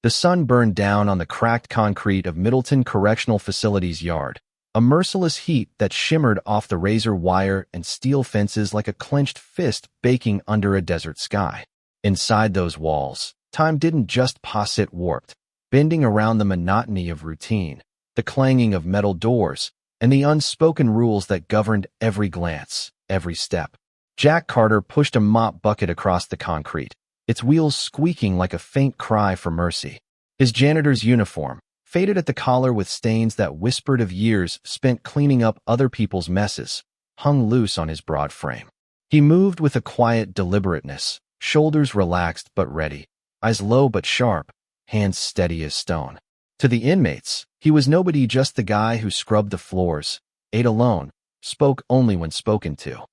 The sun burned down on the cracked concrete of Middleton Correctional Facility's yard, a merciless heat that shimmered off the razor wire and steel fences like a clenched fist baking under a desert sky. Inside those walls, time didn't just pause, it warped, bending around the monotony of routine, the clanging of metal doors, and the unspoken rules that governed every glance, every step. Jack Carter pushed a mop bucket across the concrete, its wheels squeaking like a faint cry for mercy. His janitor's uniform, faded at the collar with stains that whispered of years spent cleaning up other people's messes, hung loose on his broad frame. He moved with a quiet deliberateness, shoulders relaxed but ready, eyes low but sharp, hands steady as stone. To the inmates, he was nobody, just the guy who scrubbed the floors, ate alone, spoke only when spoken to.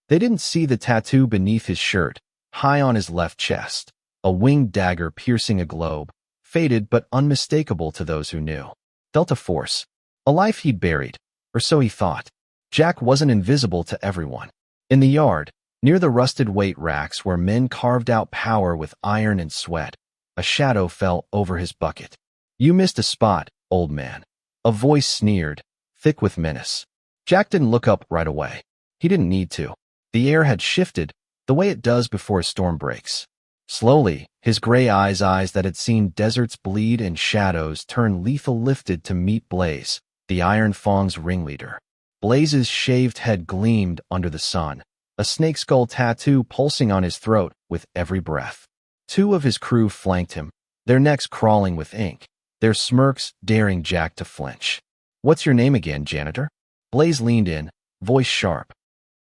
They didn't see the tattoo beneath his shirt, high on his left chest, a winged dagger piercing a globe, faded but unmistakable to those who knew. Delta Force, a life he'd buried, or so he thought. Jack wasn't invisible to everyone. In the yard, near the rusted weight racks where men carved out power with iron and sweat, a shadow fell over his bucket. "You missed a spot, old man." A voice sneered, thick with menace. Jack didn't look up right away. He didn't need to. The air had shifted, the way it does before a storm breaks. Slowly, his gray eyes that had seen deserts bleed and shadows turn lethal, lifted to meet Blaze, the Iron Fang's ringleader. Blaze's shaved head gleamed under the sun, a snake skull tattoo pulsing on his throat with every breath. Two of his crew flanked him, their necks crawling with ink, their smirks daring Jack to flinch. "What's your name again, Janitor?" Blaze leaned in, voice sharp.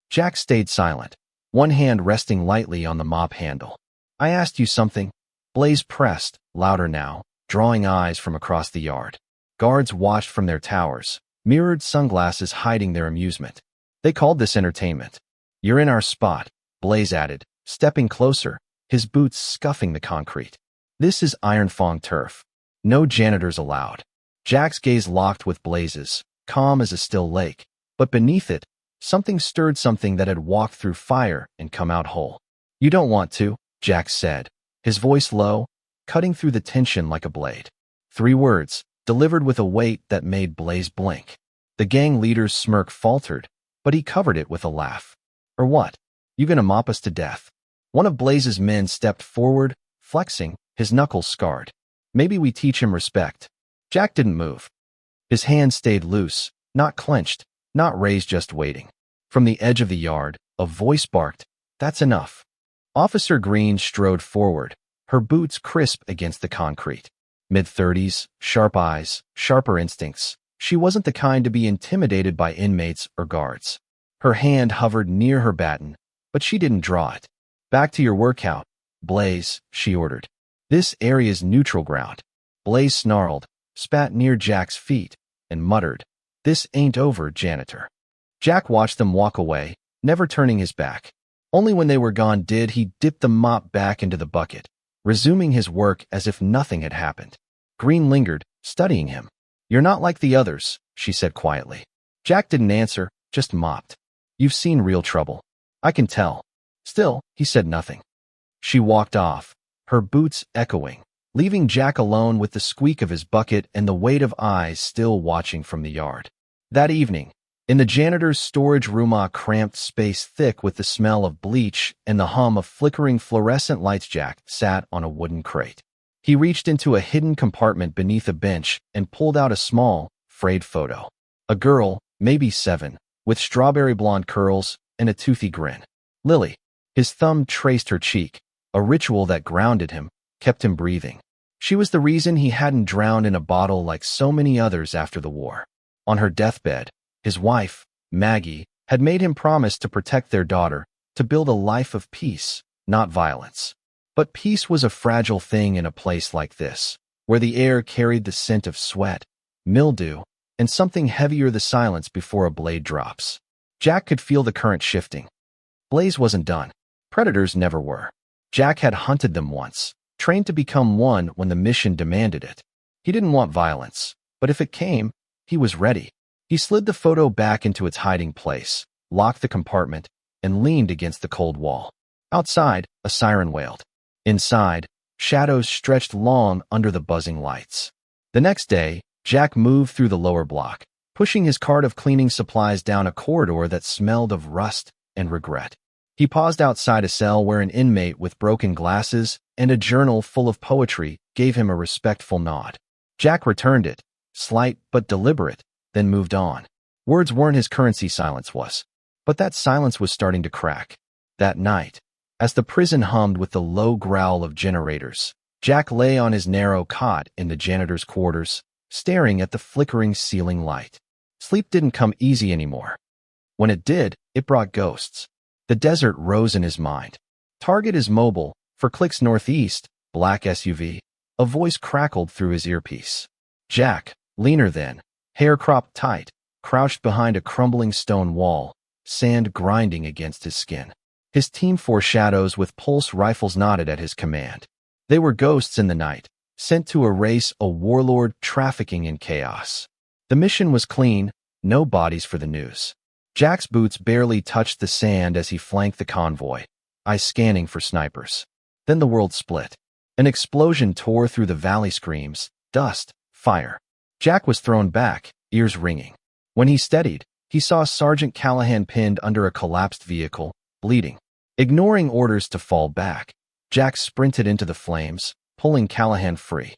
Jack stayed silent, one hand resting lightly on the mop handle. "I asked you something." Blaze pressed, louder now, drawing eyes from across the yard. Guards watched from their towers, mirrored sunglasses hiding their amusement. They called this entertainment. "You're in our spot," Blaze added, stepping closer, his boots scuffing the concrete. "This is Iron Fang turf. No janitors allowed." Jack's gaze locked with Blaze's, calm as a still lake, but beneath it, something stirred, something that had walked through fire and come out whole. "You don't want to," Jack said, his voice low, cutting through the tension like a blade. 3 words, delivered with a weight that made Blaze blink. The gang leader's smirk faltered, but he covered it with a laugh. "Or what? You gonna mop us to death?" One of Blaze's men stepped forward, flexing, his knuckles scarred. "Maybe we teach him respect." Jack didn't move. His hand stayed loose, not clenched, not raised, just waiting. From the edge of the yard, a voice barked, "That's enough." Officer Green strode forward, her boots crisp against the concrete. Mid-30s, sharp eyes, sharper instincts. She wasn't the kind to be intimidated by inmates or guards. Her hand hovered near her baton, but she didn't draw it. "Back to your workout, Blaze," she ordered. "This area's neutral ground." Blaze snarled, spat near Jack's feet, and muttered, "This ain't over, Janitor." Jack watched them walk away, never turning his back. Only when they were gone did he dip the mop back into the bucket, resuming his work as if nothing had happened. Green lingered, studying him. "You're not like the others," she said quietly. Jack didn't answer, just mopped. "You've seen real trouble. I can tell." Still, he said nothing. She walked off, her boots echoing, leaving Jack alone with the squeak of his bucket and the weight of eyes still watching from the yard. That evening, in the janitor's storage room, a cramped space thick with the smell of bleach and the hum of flickering fluorescent lights, Jack sat on a wooden crate. He reached into a hidden compartment beneath a bench and pulled out a small, frayed photo. A girl, maybe 7, with strawberry blonde curls and a toothy grin. Lily. His thumb traced her cheek, a ritual that grounded him, kept him breathing. She was the reason he hadn't drowned in a bottle like so many others after the war. On her deathbed, his wife, Maggie, had made him promise to protect their daughter, to build a life of peace, not violence. But peace was a fragile thing in a place like this, where the air carried the scent of sweat, mildew, and something heavier, the silence before a blade drops. Jack could feel the current shifting. Blaze wasn't done. Predators never were. Jack had hunted them once, trained to become one when the mission demanded it. He didn't want violence, but if it came, he was ready. He slid the photo back into its hiding place, locked the compartment, and leaned against the cold wall. Outside, a siren wailed. Inside, Shadows stretched long under the buzzing lights. The next day, Jack moved through the lower block, pushing his cart of cleaning supplies down a corridor that smelled of rust and regret. He paused outside a cell where an inmate with broken glasses and a journal full of poetry gave him a respectful nod. Jack returned it, slight but deliberate, then moved on. Words weren't his currency, silence was. But that silence was starting to crack. That night, as the prison hummed with the low growl of generators, Jack lay on his narrow cot in the janitor's quarters, staring at the flickering ceiling light. Sleep didn't come easy anymore. When it did, it brought ghosts. The desert rose in his mind. Target is mobile, for clicks northeast, black SUV. A voice crackled through his earpiece. Jack, leaner than, hair cropped tight, crouched behind a crumbling stone wall, sand grinding against his skin. His team four shadows with pulse rifles nodded at his command. They were ghosts in the night, sent to erase a warlord trafficking in chaos. The mission was clean, no bodies for the news. Jack's boots barely touched the sand as he flanked the convoy, eyes scanning for snipers. Then the world split. An explosion tore through the valley, screams, dust, fire. Jack was thrown back, ears ringing. When he steadied, he saw Sergeant Callahan pinned under a collapsed vehicle, bleeding. Ignoring orders to fall back, Jack sprinted into the flames, pulling Callahan free.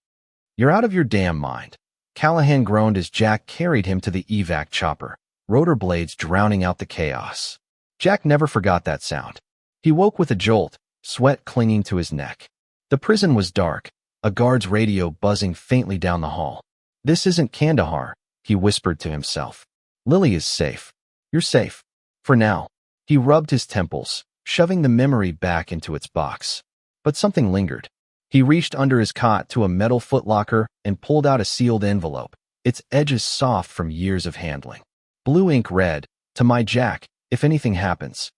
"You're out of your damn mind." Callahan groaned as Jack carried him to the evac chopper, rotor blades drowning out the chaos. Jack never forgot that sound. He woke with a jolt, sweat clinging to his neck. The prison was dark, a guard's radio buzzing faintly down the hall. "This isn't Kandahar," he whispered to himself. "Lily is safe. You're safe. For now." He rubbed his temples, shoving the memory back into its box. But something lingered. He reached under his cot to a metal footlocker and pulled out a sealed envelope, its edges soft from years of handling. Blue ink read, "To my Jack, if anything happens."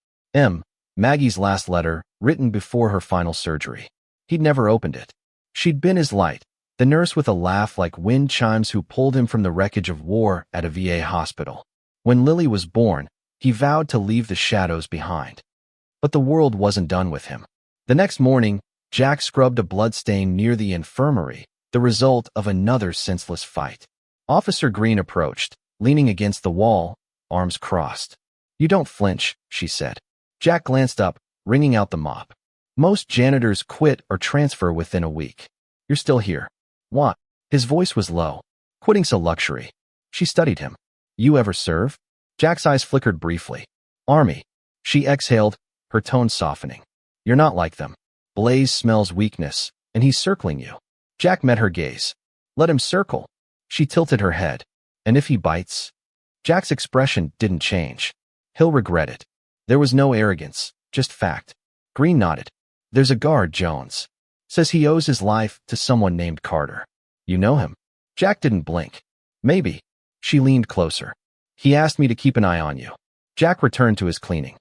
Maggie's last letter, written before her final surgery. He'd never opened it. She'd been his light, the nurse with a laugh like wind chimes who pulled him from the wreckage of war at a VA hospital. When Lily was born, he vowed to leave the shadows behind. But the world wasn't done with him. The next morning, Jack scrubbed a bloodstain near the infirmary, the result of another senseless fight. Officer Green approached, leaning against the wall, arms crossed. "You don't flinch," she said. Jack glanced up, wringing out the mop. "Most janitors quit or transfer within a week. You're still here." "What?" His voice was low. "Quitting's a luxury." She studied him. "You ever serve?" Jack's eyes flickered briefly. "Army." She exhaled, her tone softening. "You're not like them. Blaze smells weakness, and he's circling you." Jack met her gaze. "Let him circle." She tilted her head. "And if he bites?" Jack's expression didn't change. "He'll regret it." There was no arrogance, just fact. Green nodded. "There's a guard, Jones. Says he owes his life to someone named Carter. You know him?" Jack didn't blink. "Maybe." She leaned closer. "He asked me to keep an eye on you." Jack returned to his cleaning.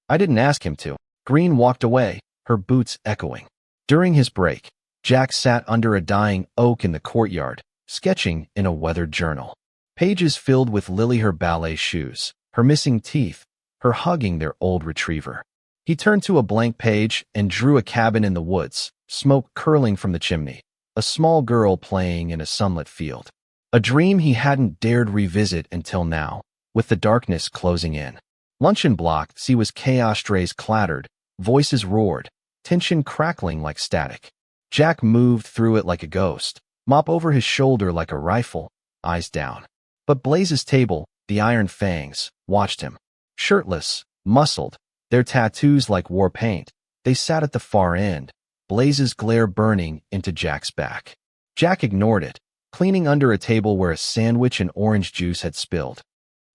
"I didn't ask him to." Green walked away, her boots echoing. During his break, Jack sat under a dying oak in the courtyard, sketching in a weathered journal. Pages filled with Lily, her ballet shoes, her missing teeth, her hugging their old retriever. He turned to a blank page and drew a cabin in the woods, smoke curling from the chimney, a small girl playing in a sunlit field. A dream he hadn't dared revisit until now, with the darkness closing in. Luncheon block C was chaos. Trays clattered, voices roared, tension crackling like static. Jack moved through it like a ghost, mop over his shoulder like a rifle, eyes down. But Blaze's table, the iron fangs, watched him. Shirtless, muscled, their tattoos like war paint, they sat at the far end, Blaze's glare burning into Jack's back. Jack ignored it, cleaning under a table where a sandwich and orange juice had spilled.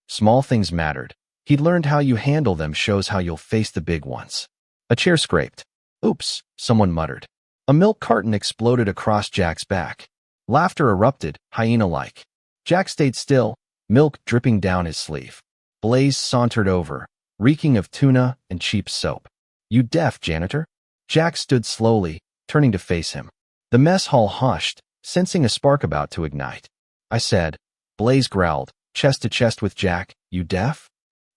Small things mattered. He'd learned how you handle them shows how you'll face the big ones. A chair scraped. "Oops," someone muttered. A milk carton exploded across Jack's back. Laughter erupted, hyena-like. Jack stayed still, milk dripping down his sleeve. Blaze sauntered over, reeking of tuna and cheap soap. "You deaf, janitor?" Jack stood slowly, turning to face him. The mess hall hushed, sensing a spark about to ignite. "I said," Blaze growled, chest to chest with Jack, "you deaf?"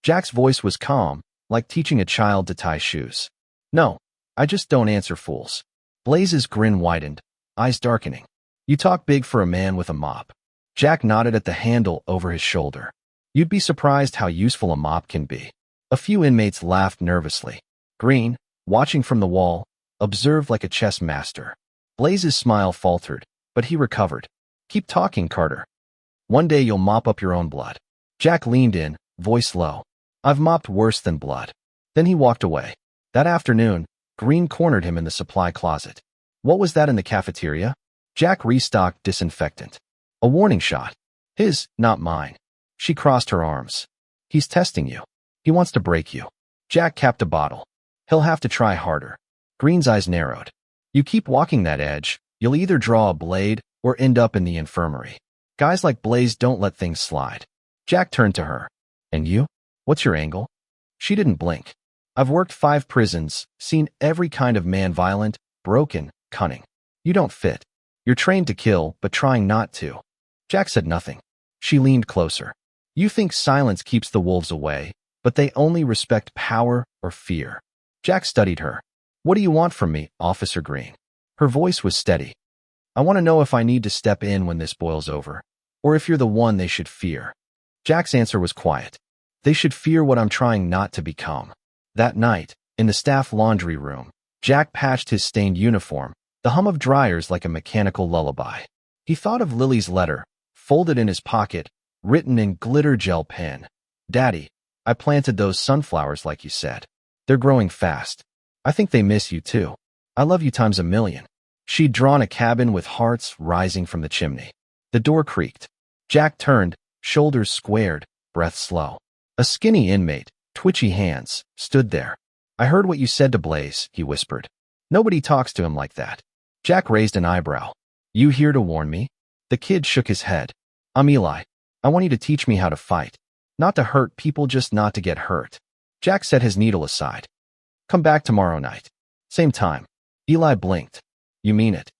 Jack's voice was calm, like teaching a child to tie shoes. "No, I just don't answer fools." Blaze's grin widened, eyes darkening. You talk big for a man with a mop. Jack nodded at the handle over his shoulder. You'd be surprised how useful a mop can be. A few inmates laughed nervously. Green, watching from the wall, observed like a chess master. Blaze's smile faltered, but he recovered. Keep talking, Carter. One day you'll mop up your own blood. Jack leaned in, voice low. I've mopped worse than blood. Then he walked away. That afternoon, Green cornered him in the supply closet. What was that in the cafeteria? Jack restocked disinfectant. A warning shot. His, not mine. She crossed her arms. He's testing you. He wants to break you. Jack capped a bottle. He'll have to try harder. Green's eyes narrowed. You keep walking that edge, you'll either draw a blade or end up in the infirmary. Guys like Blaze don't let things slide. Jack turned to her. And you? What's your angle? She didn't blink. I've worked 5 prisons, seen every kind of man violent, broken, cunning. You don't fit. You're trained to kill, but trying not to. Jack said nothing. She leaned closer. You think silence keeps the wolves away, but they only respect power or fear. Jack studied her. What do you want from me, Officer Green? Her voice was steady. I want to know if I need to step in when this boils over, or if you're the one they should fear. Jack's answer was quiet. They should fear what I'm trying not to become. That night, in the staff laundry room, Jack patched his stained uniform, the hum of dryers like a mechanical lullaby. He thought of Lily's letter, folded in his pocket, written in glitter gel pen. Daddy, I planted those sunflowers like you said. They're growing fast. I think they miss you too. I love you times a million. She'd drawn a cabin with hearts rising from the chimney. The door creaked. Jack turned, shoulders squared, breath slow. A skinny inmate, twitchy hands, stood there. I heard what you said to Blaze, he whispered. Nobody talks to him like that. Jack raised an eyebrow. You here to warn me? The kid shook his head. I'm Eli. I want you to teach me how to fight. Not to hurt people, just not to get hurt. Jack set his needle aside. Come back tomorrow night. Same time. Eli blinked. You mean it?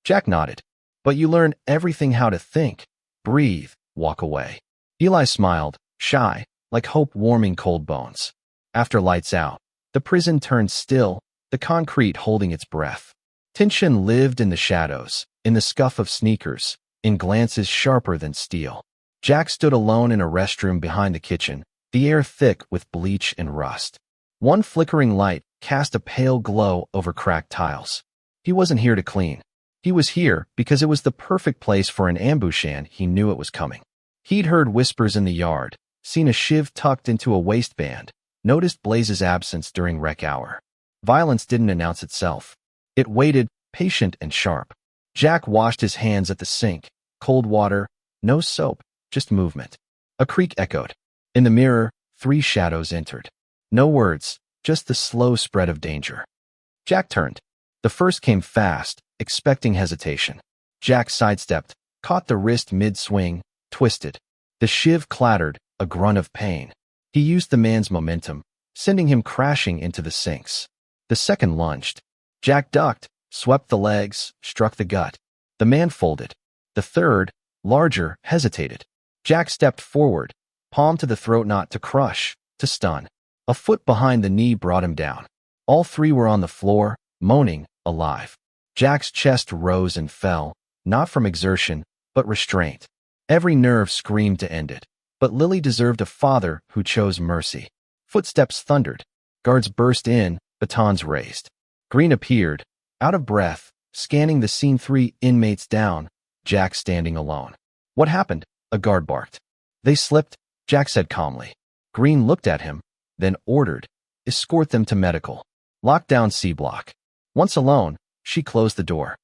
Jack nodded. But you learn everything how to think, breathe, walk away. Eli smiled, shy, like hope warming cold bones. After lights out, the prison turned still, the concrete holding its breath. Tension lived in the shadows, in the scuff of sneakers, in glances sharper than steel. Jack stood alone in a restroom behind the kitchen, the air thick with bleach and rust. One flickering light cast a pale glow over cracked tiles. He wasn't here to clean. He was here because it was the perfect place for an ambush, and he knew it was coming. He'd heard whispers in the yard, seen a shiv tucked into a waistband, noticed Blaze's absence during rec hour. Violence didn't announce itself. It waited, patient and sharp. Jack washed his hands at the sink. Cold water, no soap, just movement. A creak echoed. In the mirror, 3 shadows entered. No words, just the slow spread of danger. Jack turned. The first came fast, expecting hesitation. Jack sidestepped, caught the wrist mid-swing, twisted. The shiv clattered, a grunt of pain. He used the man's momentum, sending him crashing into the sinks. The second lunged. Jack ducked, swept the legs, struck the gut. The man folded. The third, larger, hesitated. Jack stepped forward, palm to the throat, not to crush, to stun. A foot behind the knee brought him down. All 3 were on the floor, moaning, alive. Jack's chest rose and fell, not from exertion, but restraint. Every nerve screamed to end it. But Lily deserved a father who chose mercy. Footsteps thundered. Guards burst in, batons raised. Green appeared, out of breath, scanning the scene. 3 inmates down, Jack standing alone. What happened? A guard barked. They slipped, Jack said calmly. Green looked at him, then ordered, escort them to medical. Lock down C block. Once alone, she closed the door.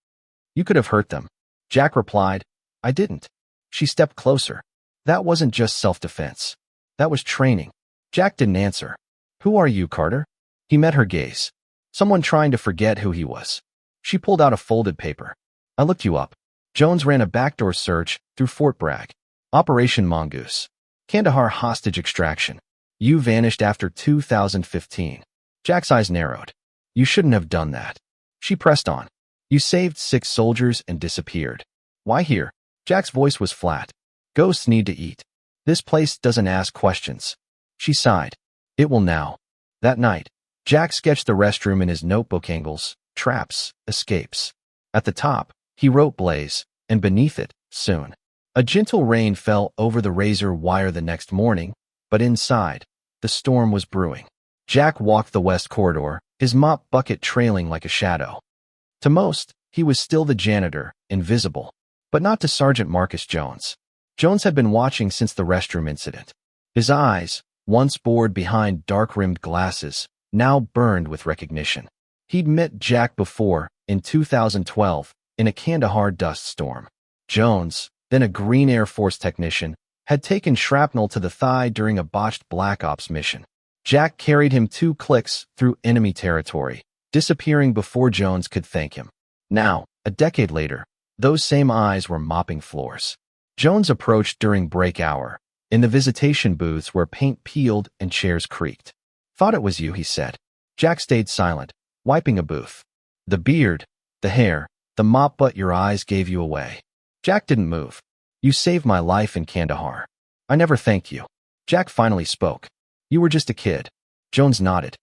You could have hurt them. Jack replied, I didn't. She stepped closer. That wasn't just self-defense. That was training. Jack didn't answer. Who are you, Carter? He met her gaze. Someone trying to forget who he was. She pulled out a folded paper. I looked you up. Jones ran a backdoor search through Fort Bragg. Operation Mongoose. Kandahar hostage extraction. You vanished after 2015. Jack's eyes narrowed. You shouldn't have done that. She pressed on. You saved 6 soldiers and disappeared. Why here? Jack's voice was flat. Ghosts need to eat. This place doesn't ask questions. She sighed. It will now. That night, Jack sketched the restroom in his notebook angles, traps, escapes. At the top, he wrote Blaze, and beneath it, soon. A gentle rain fell over the razor wire the next morning, but inside, the storm was brewing. Jack walked the west corridor, his mop bucket trailing like a shadow. To most, he was still the janitor, invisible, but not to Sergeant Marcus Jones. Jones had been watching since the restroom incident. His eyes, once bored behind dark-rimmed glasses, now burned with recognition. He'd met Jack before, in 2012, in a Kandahar dust storm. Jones, then a Green Air Force technician, had taken shrapnel to the thigh during a botched Black Ops mission. Jack carried him 2 clicks through enemy territory, disappearing before Jones could thank him. Now, a decade later, those same eyes were mopping floors. Jones approached during break hour, in the visitation booths where paint peeled and chairs creaked. "Thought it was you," he said. Jack stayed silent, wiping a booth. "The beard, the hair, the mop, but your eyes gave you away." Jack didn't move. "You saved my life in Kandahar. I never thanked you." Jack finally spoke. "You were just a kid." Jones nodded.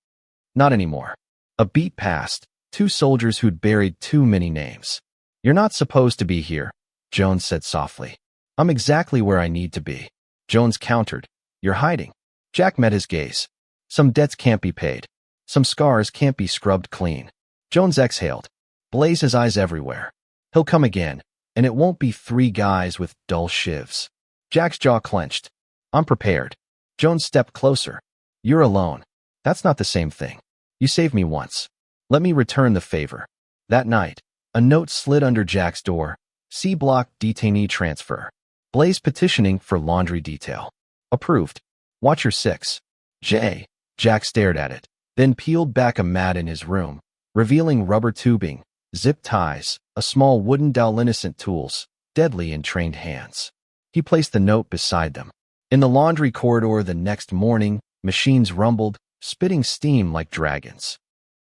"Not anymore." A beat passed, 2 soldiers who'd buried too many names. "You're not supposed to be here," Jones said softly. "I'm exactly where I need to be." Jones countered. "You're hiding." Jack met his gaze. "Some debts can't be paid. Some scars can't be scrubbed clean." Jones exhaled. "Blaze has eyes everywhere. He'll come again, and it won't be 3 guys with dull shivs." Jack's jaw clenched. "I'm prepared." Jones stepped closer. "You're alone. That's not the same thing. You saved me once. Let me return the favor." That night, a note slid under Jack's door. C Block detainee transfer. Blaze petitioning for laundry detail. Approved. Watch your 6. J. Jack stared at it, then peeled back a mat in his room, revealing rubber tubing, zip ties, a small wooden dowel-innocent tools, deadly in trained hands. He placed the note beside them. In the laundry corridor the next morning, machines rumbled, spitting steam like dragons.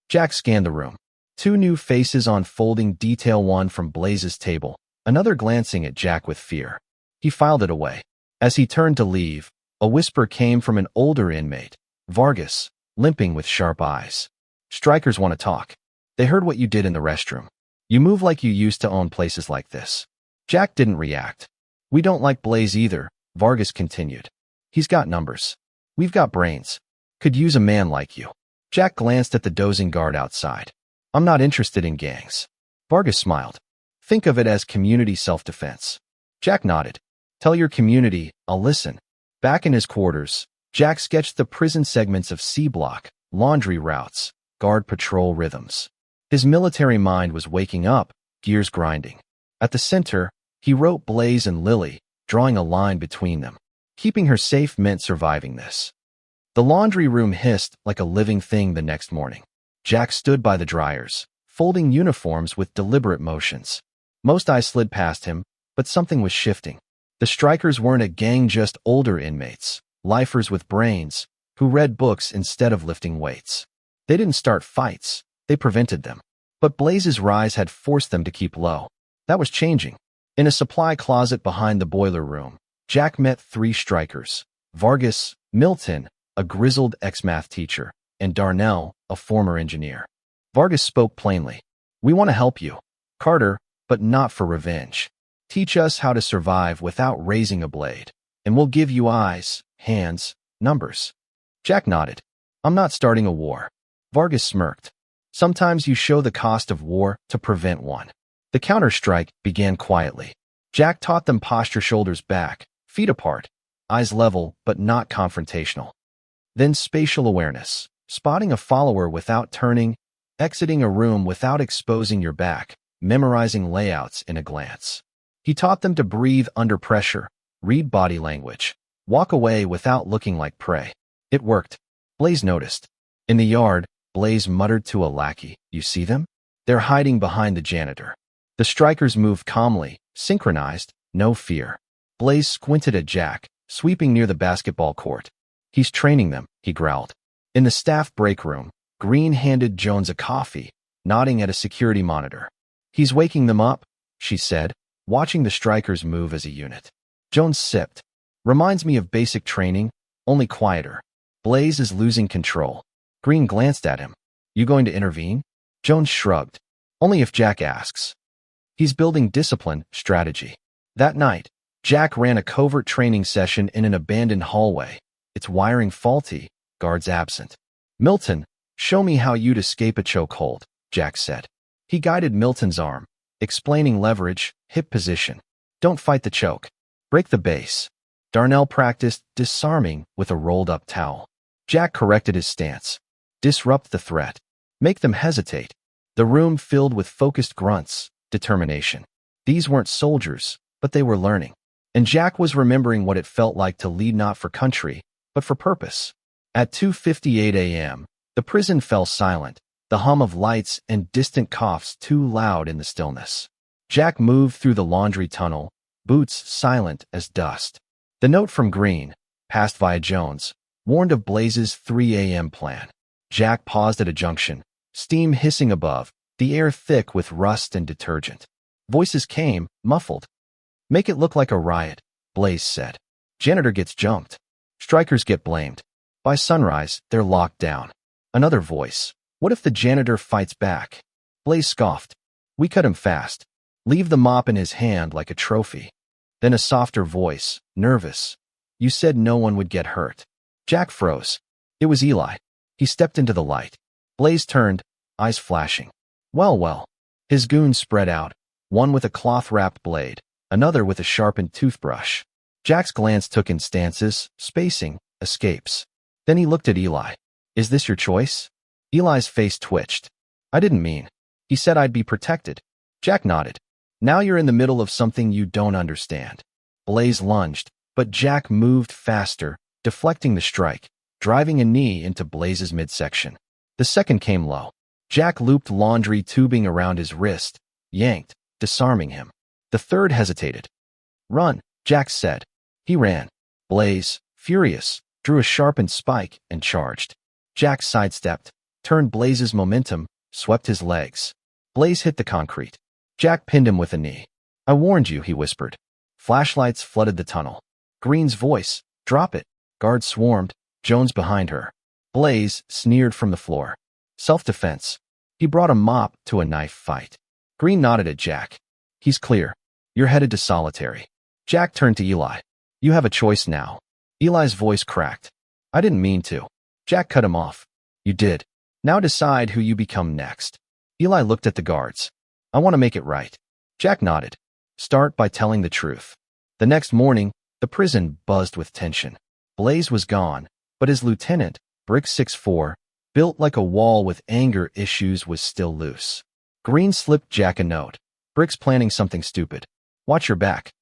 Jack scanned the room. 2 new faces on folding detail, one from Blaze's table, another glancing at Jack with fear. He filed it away. As he turned to leave, a whisper came from an older inmate, Vargas, limping with sharp eyes. "Strikers want to talk. They heard what you did in the restroom. You move like you used to own places like this." Jack didn't react. "We don't like Blaze either," Vargas continued. "He's got numbers. We've got brains. Could use a man like you." Jack glanced at the dozing guard outside. "I'm not interested in gangs." Vargas smiled. "Think of it as community self-defense." Jack nodded. "Tell your community, I'll listen." Back in his quarters, Jack sketched the prison segments of C Block, laundry routes, guard patrol rhythms. His military mind was waking up, gears grinding. At the center, he wrote Blaze and Lily, drawing a line between them. Keeping her safe meant surviving this. The laundry room hissed like a living thing the next morning. Jack stood by the dryers, folding uniforms with deliberate motions. Most eyes slid past him, but something was shifting. The strikers weren't a gang, just older inmates, lifers with brains, who read books instead of lifting weights. They didn't start fights, they prevented them. But Blaze's rise had forced them to keep low. That was changing. In a supply closet behind the boiler room, Jack met 3 strikers: Vargas, Milton, a grizzled ex-math teacher, and Darnell, a former engineer. Vargas spoke plainly. "We want to help you, Carter, but not for revenge. Teach us how to survive without raising a blade, and we'll give you eyes, hands, numbers." Jack nodded. "I'm not starting a war." Vargas smirked. "Sometimes you show the cost of war to prevent one." The counter-strike began quietly. Jack taught them posture: shoulders back, feet apart, eyes level but not confrontational. Then spatial awareness, spotting a follower without turning, exiting a room without exposing your back, memorizing layouts in a glance. He taught them to breathe under pressure, read body language, walk away without looking like prey. It worked. Blaze noticed. In the yard, Blaze muttered to a lackey, "You see them? They're hiding behind the janitor." The strikers moved calmly, synchronized, no fear. Blaze squinted at Jack, sweeping near the basketball court. "He's training them," he growled. In the staff break room, Green handed Jones a coffee, nodding at a security monitor. "He's waking them up," she said, watching the strikers move as a unit. Jones sipped. "Reminds me of basic training, only quieter." Blaze is losing control. Green glanced at him. "You going to intervene?" Jones shrugged. Only if Jack asks. He's building discipline, strategy. That night, Jack ran a covert training session in an abandoned hallway. Its wiring faulty, guards absent. Milton, show me how you'd escape a chokehold, Jack said. He guided Milton's arm, explaining leverage, hip position. Don't fight the choke. Break the base. Darnell practiced disarming with a rolled-up towel. Jack corrected his stance. Disrupt the threat. Make them hesitate. The room filled with focused grunts, determination. These weren't soldiers, but they were learning. And Jack was remembering what it felt like to lead not for country, but for purpose. At 2:58 a.m., the prison fell silent, the hum of lights and distant coughs too loud in the stillness. Jack moved through the laundry tunnel, boots silent as dust. The note from Green, passed via Jones, warned of Blaze's 3 a.m. plan. Jack paused at a junction, steam hissing above, the air thick with rust and detergent. Voices came, muffled. Make it look like a riot, Blaze said. Janitor gets jumped. Strikers get blamed. By sunrise, they're locked down. Another voice. What if the janitor fights back? Blaze scoffed. We cut him fast. Leave the mop in his hand like a trophy. Then a softer voice, nervous. You said no one would get hurt. Jack froze. It was Eli. He stepped into the light. Blaze turned, eyes flashing. Well. His goons spread out, one with a cloth-wrapped blade, another with a sharpened toothbrush. Jack's glance took in stances, spacing, escapes. Then he looked at Eli. Is this your choice? Eli's face twitched. I didn't mean. He said I'd be protected. Jack nodded. Now you're in the middle of something you don't understand. Blaze lunged, but Jack moved faster, deflecting the strike, driving a knee into Blaze's midsection. The second came low. Jack looped laundry tubing around his wrist, yanked, disarming him. The third hesitated. Run, Jack said. He ran. Blaze, furious, drew a sharpened spike and charged. Jack sidestepped, turned Blaze's momentum, swept his legs. Blaze hit the concrete. Jack pinned him with a knee. I warned you, he whispered. Flashlights flooded the tunnel. Green's voice, drop it. Guards swarmed, Jones behind her. Blaze sneered from the floor. Self-defense. He brought a mop to a knife fight. Green nodded at Jack. He's clear. You're headed to solitary. Jack turned to Eli. You have a choice now. Eli's voice cracked. I didn't mean to. Jack cut him off. You did. Now decide who you become next. Eli looked at the guards. I want to make it right. Jack nodded. Start by telling the truth. The next morning, the prison buzzed with tension. Blaze was gone, but his lieutenant, Brick 6'4", built like a wall with anger issues, was still loose. Green slipped Jack a note. Brick's planning something stupid. Watch your back.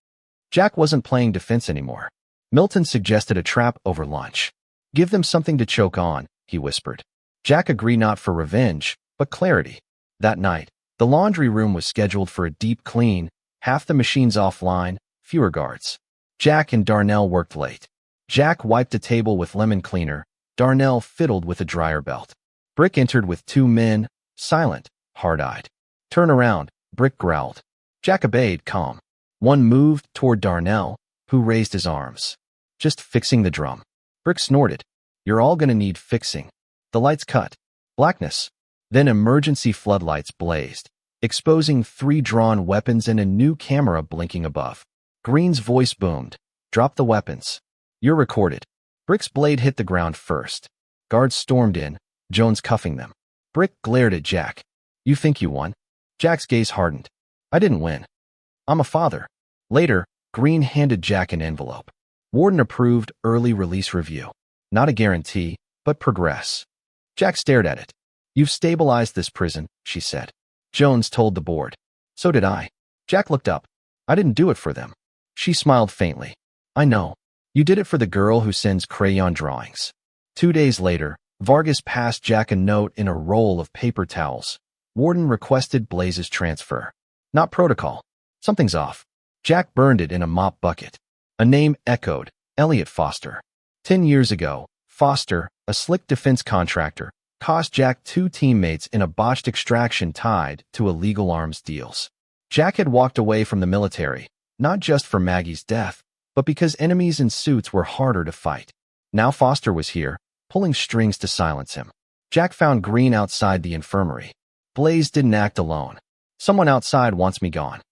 Jack wasn't playing defense anymore. Milton suggested a trap over lunch. Give them something to choke on, he whispered. Jack agreed, not for revenge, but clarity. That night, the laundry room was scheduled for a deep clean, half the machines offline, fewer guards. Jack and Darnell worked late. Jack wiped a table with lemon cleaner. Darnell fiddled with a dryer belt. Brick entered with 2 men, silent, hard-eyed. Turn around, Brick growled. Jack obeyed, calm. One moved toward Darnell, who raised his arms. Just fixing the drum. Brick snorted. You're all gonna need fixing. The lights cut. Blackness. Then emergency floodlights blazed, exposing 3 drawn weapons and a new camera blinking above. Green's voice boomed. Drop the weapons. You're recorded. Brick's blade hit the ground first. Guards stormed in, Jones cuffing them. Brick glared at Jack. You think you won? Jack's gaze hardened. I didn't win. I'm a father. Later, Green handed Jack an envelope. Warden approved early release review. Not a guarantee, but progress. Jack stared at it. You've stabilized this prison, she said. Jones told the board. So did I. Jack looked up. I didn't do it for them. She smiled faintly. I know. You did it for the girl who sends crayon drawings. 2 days later, Vargas passed Jack a note in a roll of paper towels. Warden requested Blaze's transfer. Not protocol. Something's off. Jack burned it in a mop bucket. A name echoed, Elliot Foster. 10 years ago, Foster, a slick defense contractor, cost Jack 2 teammates in a botched extraction tied to illegal arms deals. Jack had walked away from the military, not just for Maggie's death, but because enemies in suits were harder to fight. Now Foster was here, pulling strings to silence him. Jack found Green outside the infirmary. Blaze didn't act alone. Someone outside wants me gone.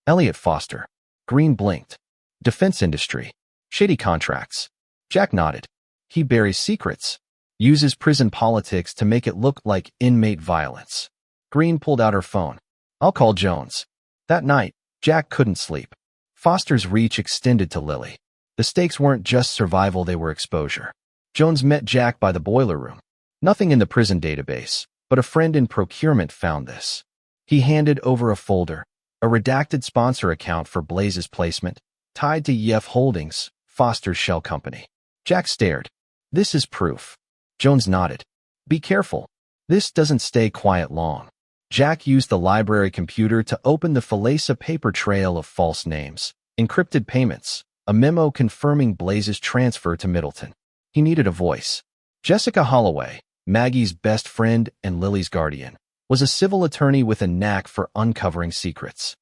Elliot Foster. Green blinked. Defense industry. Shady contracts. Jack nodded. He buries secrets. Uses prison politics to make it look like inmate violence. Green pulled out her phone. I'll call Jones. That night, Jack couldn't sleep. Foster's reach extended to Lily. The stakes weren't just survival, they were exposure. Jones met Jack by the boiler room. Nothing in the prison database, but a friend in procurement found this. He handed over a folder, a redacted sponsor account for Blaze's placement, tied to EF Holdings, Foster's shell company. Jack stared. This is proof. Jones nodded. Be careful. This doesn't stay quiet long. Jack used the library computer to open the Falesa paper trail of false names, encrypted payments, a memo confirming Blaze's transfer to Middleton. He needed a voice. Jessica Holloway, Maggie's best friend and Lily's guardian, was a civil attorney with a knack for uncovering secrets.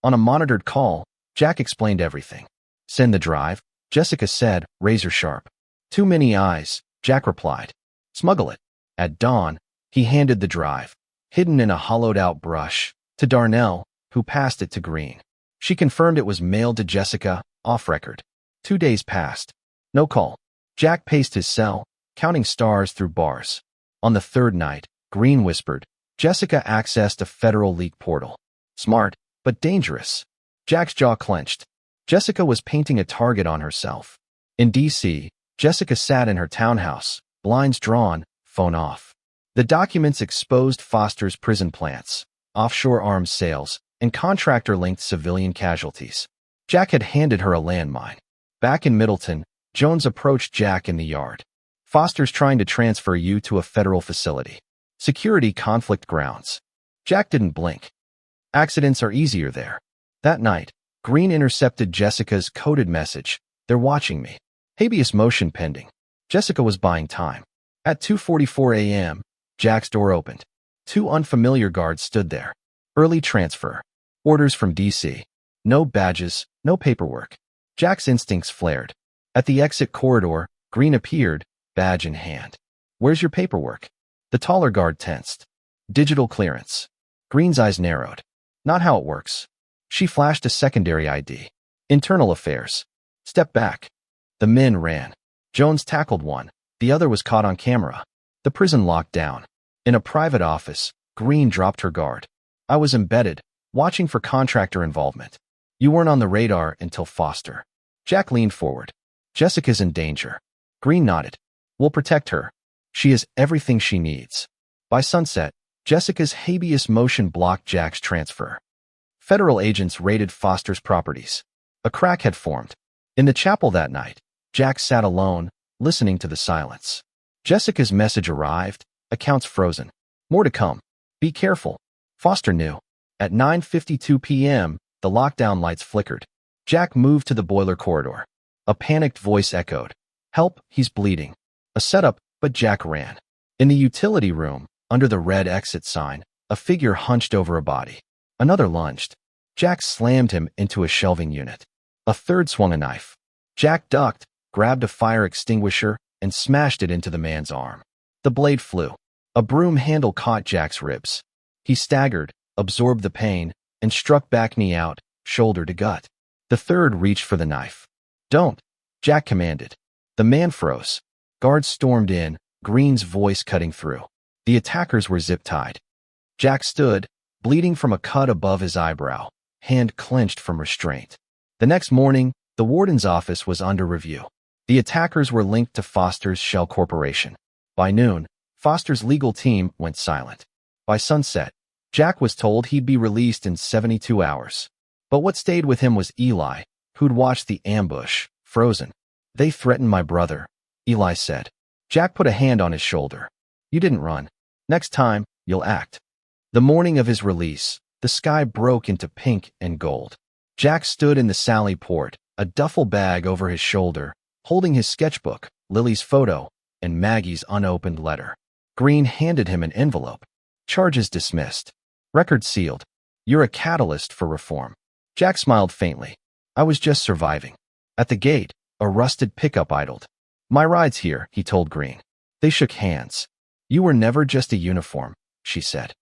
On a monitored call, Jack explained everything. Send the drive, Jessica said, razor sharp. Too many eyes, Jack replied. Smuggle it. At dawn, he handed the drive, hidden in a hollowed-out brush, to Darnell, who passed it to Green. She confirmed it was mailed to Jessica, off record. 2 days passed. No call. Jack paced his cell, counting stars through bars. On the third night, Green whispered, Jessica accessed a federal leak portal. Smart, but dangerous. Jack's jaw clenched. Jessica was painting a target on herself. In D.C., Jessica sat in her townhouse, blinds drawn, phone off. The documents exposed Foster's prison plants, offshore arms sales, and contractor-linked civilian casualties. Jack had handed her a landmine. Back in Middleton, Jones approached Jack in the yard. Foster's trying to transfer you to a federal facility. Security conflict grounds. Jack didn't blink. Accidents are easier there. That night, Green intercepted Jessica's coded message. They're watching me. Habeas motion pending. Jessica was buying time. At 2:44 a.m., Jack's door opened. 2 unfamiliar guards stood there. Early transfer. Orders from D.C. No badges, no paperwork. Jack's instincts flared. At the exit corridor, Green appeared, badge in hand. Where's your paperwork? The taller guard tensed. Digital clearance. Green's eyes narrowed. Not how it works. She flashed a secondary ID. Internal affairs. Step back. The men ran. Jones tackled one. The other was caught on camera. The prison locked down. In a private office, Green dropped her guard. I was embedded, watching for contractor involvement. You weren't on the radar until Foster. Jack leaned forward. Jessica's in danger. Green nodded. We'll protect her. She has everything she needs. By sunset, Jessica's habeas motion blocked Jack's transfer. Federal agents raided Foster's properties. A crack had formed. In the chapel that night, Jack sat alone, listening to the silence. Jessica's message arrived, accounts frozen. More to come. Be careful. Foster knew. At 9:52 p.m., the lockdown lights flickered. Jack moved to the boiler corridor. A panicked voice echoed. Help, he's bleeding. A setup, but Jack ran. In the utility room, under the red exit sign, a figure hunched over a body. Another lunged. Jack slammed him into a shelving unit. A third swung a knife. Jack ducked, grabbed a fire extinguisher, and smashed it into the man's arm. The blade flew. A broom handle caught Jack's ribs. He staggered, absorbed the pain, and struck back knee out, shoulder to gut. The third reached for the knife. Don't, Jack commanded. The man froze. Guards stormed in, Green's voice cutting through. The attackers were zip-tied. Jack stood, bleeding from a cut above his eyebrow, hand clenched from restraint. The next morning, the warden's office was under review. The attackers were linked to Foster's Shell Corporation. By noon, Foster's legal team went silent. By sunset, Jack was told he'd be released in 72 hours. But what stayed with him was Eli, who'd watched the ambush, frozen. They threatened my brother, Eli said. Jack put a hand on his shoulder. You didn't run. Next time, you'll act. The morning of his release, the sky broke into pink and gold. Jack stood in the Sally Port, a duffel bag over his shoulder, holding his sketchbook, Lily's photo, and Maggie's unopened letter. Green handed him an envelope. Charges dismissed. Record sealed. You're a catalyst for reform. Jack smiled faintly. I was just surviving. At the gate, a rusted pickup idled. My ride's here, he told Green. They shook hands. You were never just a uniform, she said.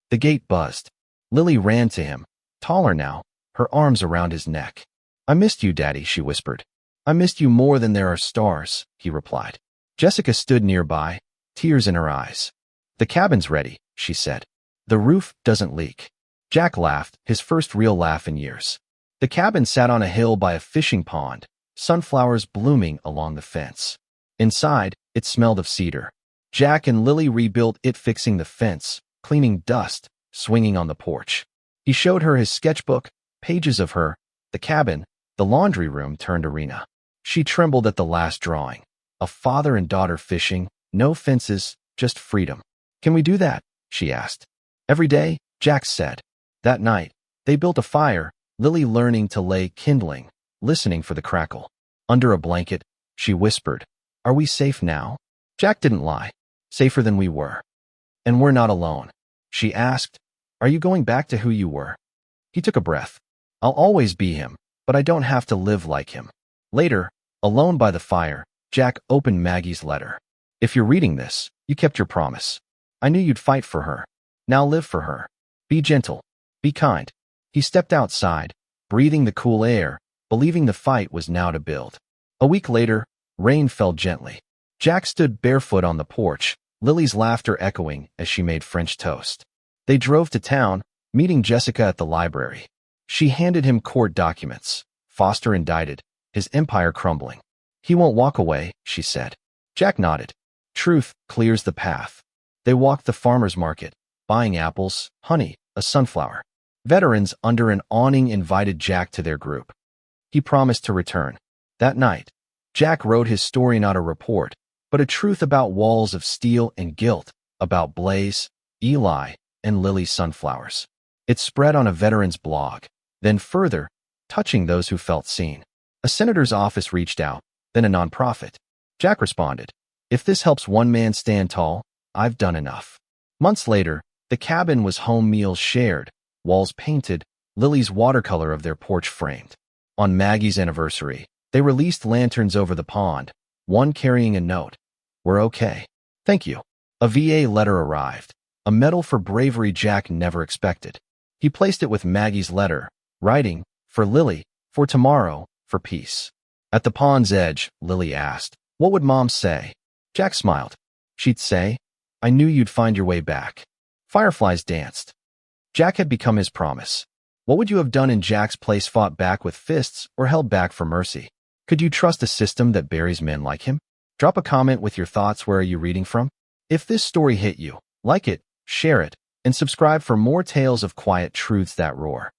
The gate buzzed. Lily ran to him, taller now, her arms around his neck. "I missed you, Daddy," she whispered. "I missed you more than there are stars," he replied. Jessica stood nearby, tears in her eyes. "The cabin's ready," she said. "The roof doesn't leak." Jack laughed, his first real laugh in years. The cabin sat on a hill by a fishing pond, sunflowers blooming along the fence. Inside, it smelled of cedar. Jack and Lily rebuilt it, fixing the fence, cleaning dust, swinging on the porch. He showed her his sketchbook, pages of her, the cabin, the laundry room turned arena. She trembled at the last drawing. A father and daughter fishing, no fences, just freedom. "Can we do that?" she asked. "Every day," Jack said. That night, they built a fire, Lily learning to lay kindling, listening for the crackle. Under a blanket, she whispered, "Are we safe now?" Jack didn't lie. "Safer than we were." "And we're not alone." She asked, "Are you going back to who you were?" He took a breath. "I'll always be him, but I don't have to live like him." Later, alone by the fire, Jack opened Maggie's letter. "If you're reading this, you kept your promise. I knew you'd fight for her. Now live for her. Be gentle. Be kind." He stepped outside, breathing the cool air, believing the fight was now to build. A week later, rain fell gently. Jack stood barefoot on the porch, Lily's laughter echoing as she made French toast. They drove to town, meeting Jessica at the library. She handed him court documents. Foster indicted, his empire crumbling. "He won't walk away," she said. Jack nodded. "Truth clears the path." They walked the farmer's market, buying apples, honey, a sunflower. Veterans under an awning invited Jack to their group. He promised to return. That night, Jack wrote his story, not a report, but a truth about walls of steel and guilt, about Blaze, Eli, and Lily's sunflowers. It spread on a veteran's blog, then further, touching those who felt seen. A senator's office reached out, then a nonprofit. Jack responded, "If this helps one man stand tall, I've done enough." Months later, the cabin was home meals shared, walls painted, Lily's watercolor of their porch framed. On Maggie's anniversary, they released lanterns over the pond, one carrying a note, "We're okay. Thank you." A VA letter arrived, a medal for bravery Jack never expected. He placed it with Maggie's letter, writing, "For Lily, for tomorrow, for peace." At the pond's edge, Lily asked, "What would Mom say?" Jack smiled. She'd say, "I knew you'd find your way back." Fireflies danced. Jack had become his promise. What would you have done in Jack's place? Fought back with fists or held back for mercy? Could you trust a system that buries men like him? Drop a comment with your thoughts. Where are you reading from? If this story hit you, like it, share it, and subscribe for more tales of quiet truths that roar.